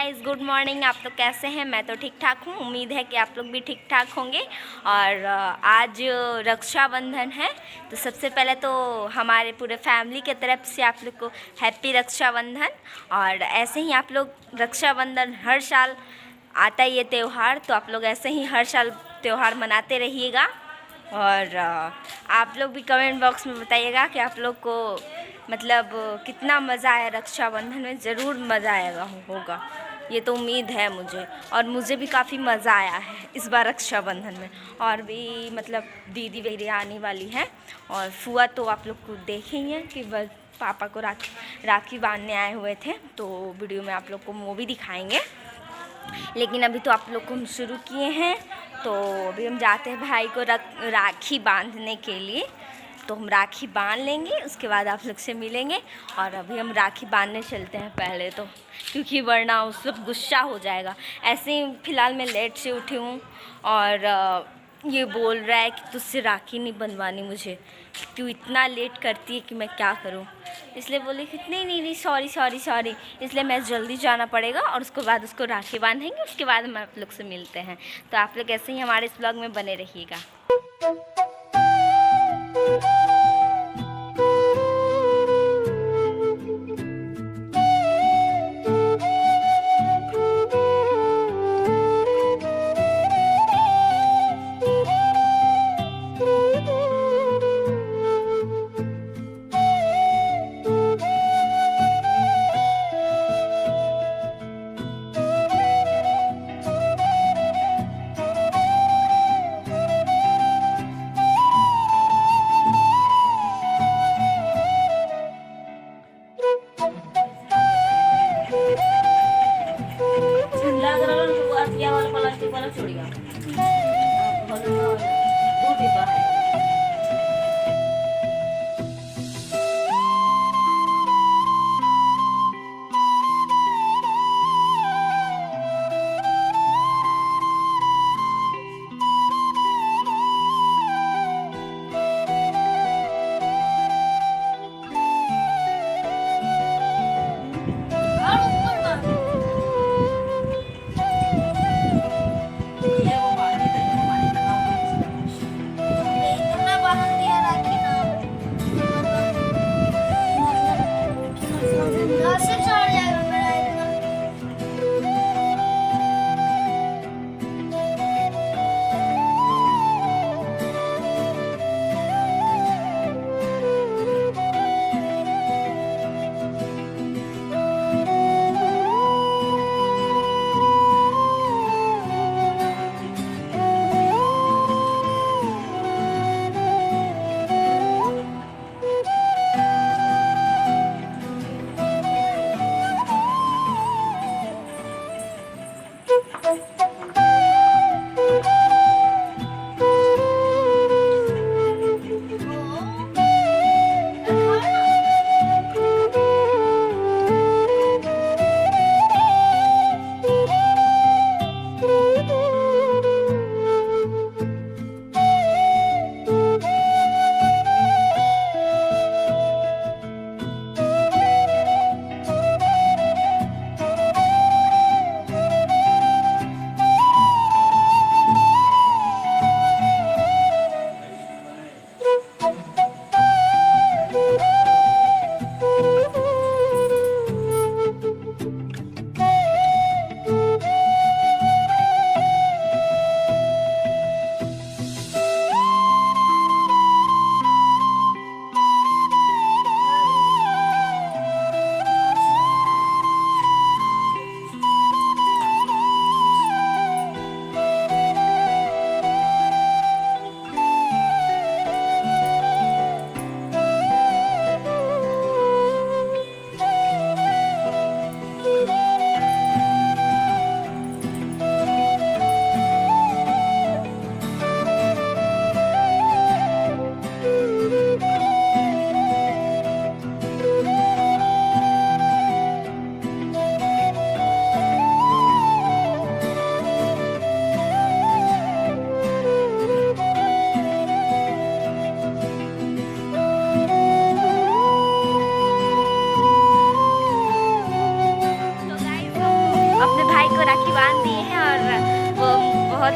Guys, good morning. आप लोग कैसे हैं? मैं तो ठीक ठाक हूँ। उम्मीद है कि आप लोग भी ठीक ठाक होंगे। और आज रक्षाबंधन है, तो सबसे पहले तो हमारे पूरे फैमिली के तरफ से आप लोग को हैप्पी रक्षाबंधन। और ऐसे ही आप लोग रक्षाबंधन हर साल आता है ये त्यौहार, तो आप लोग ऐसे ही हर साल त्यौहार मनाते रहिएगा। और आप लोग भी कमेंट बॉक्स में बताइएगा कि आप लोग को मतलब कितना मज़ा आया रक्षाबंधन में। ज़रूर मज़ा आएगा होगा, ये तो उम्मीद है मुझे। और मुझे भी काफ़ी मज़ा आया है इस बार रक्षाबंधन में। और भी मतलब दीदी वगैरह आने वाली हैं, और फुआ तो आप लोग को देखे ही हैं कि बस पापा को राखी बांधने आए हुए थे, तो वीडियो में आप लोग को वो भी दिखाएंगे। लेकिन अभी तो आप लोग को हम शुरू किए हैं, तो अभी हम जाते हैं भाई को राखी बांधने के लिए। तो हम राखी बांध लेंगे, उसके बाद आप लोग से मिलेंगे। और अभी हम राखी बांधने चलते हैं पहले तो, क्योंकि वरना उस वक्त गुस्सा हो जाएगा। ऐसे ही फ़िलहाल मैं लेट से उठी हूँ, और ये बोल रहा है कि तुझसे राखी नहीं बनवानी मुझे, तू इतना लेट करती है कि मैं क्या करूँ। इसलिए बोले कि नहीं, सॉरी। इसलिए मैं जल्दी जाना पड़ेगा, और उसके बाद उसको राखी बांधेंगे। उसके बाद हम आप लोग से मिलते हैं। तो आप लोग ऐसे ही हमारे इस ब्लॉग में बने रहिएगा।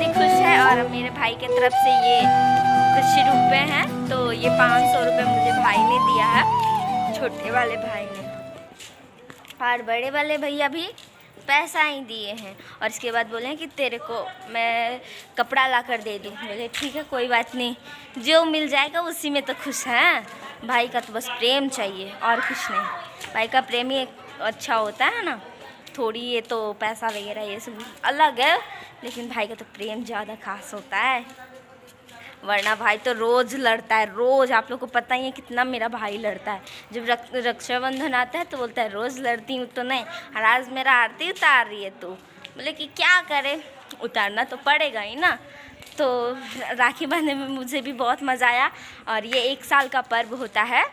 ही खुश है। और मेरे भाई के तरफ से ये कुछ रुपए हैं, तो ये 500 रुपये मुझे भाई ने दिया है, छोटे वाले भाई ने, और बड़े वाले भैया भी पैसा ही दिए हैं। और इसके बाद बोले हैं कि तेरे को मैं कपड़ा ला कर दे दूँ। बोले ठीक है कोई बात नहीं, जो मिल जाएगा उसी में तो खुश हैं। भाई का तो बस प्रेम चाहिए और कुछ नहीं। भाई का प्रेम ही अच्छा होता है ना, थोड़ी ये तो पैसा वगैरह ये सब अलग है, लेकिन भाई का तो प्रेम ज़्यादा खास होता है। वरना भाई तो रोज़ लड़ता है, रोज़। आप लोग को पता ही है कितना मेरा भाई लड़ता है। जब रक्षाबंधन आता है तो बोलता है रोज़ लड़ती हूँ तो नहीं, और आज मेरा आरती उतार रही है तू। बोले कि क्या करे, उतारना तो पड़ेगा ही ना। तो राखी बांधने में मुझे भी बहुत मज़ा आया। और ये 1 साल का पर्व होता है,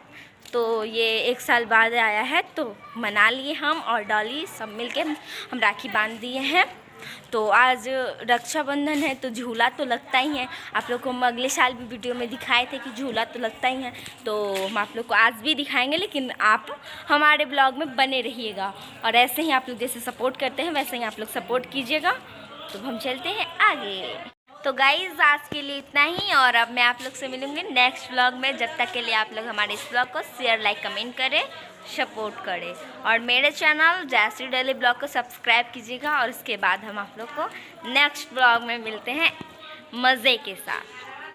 तो ये 1 साल बाद आया है, तो मना लिए हम और डॉली सब मिलके हम राखी बांध दिए हैं। तो आज रक्षाबंधन है तो झूला तो लगता ही है। आप लोग को हम अगले साल भी वीडियो में दिखाए थे कि झूला तो लगता ही है, तो हम आप लोग को आज भी दिखाएंगे, लेकिन आप हमारे ब्लॉग में बने रहिएगा। और ऐसे ही आप लोग जैसे सपोर्ट करते हैं वैसे ही आप लोग सपोर्ट कीजिएगा। तो हम चलते हैं आगे। तो गाइज़ आज के लिए इतना ही, और अब मैं आप लोग से मिलूँगी नेक्स्ट ब्लॉग में। जब तक के लिए आप लोग हमारे इस ब्लॉग को शेयर, लाइक, कमेंट करें, सपोर्ट करें, और मेरे चैनल जयश्री डेली ब्लॉग को सब्सक्राइब कीजिएगा। और इसके बाद हम आप लोग को नेक्स्ट ब्लॉग में मिलते हैं मज़े के साथ।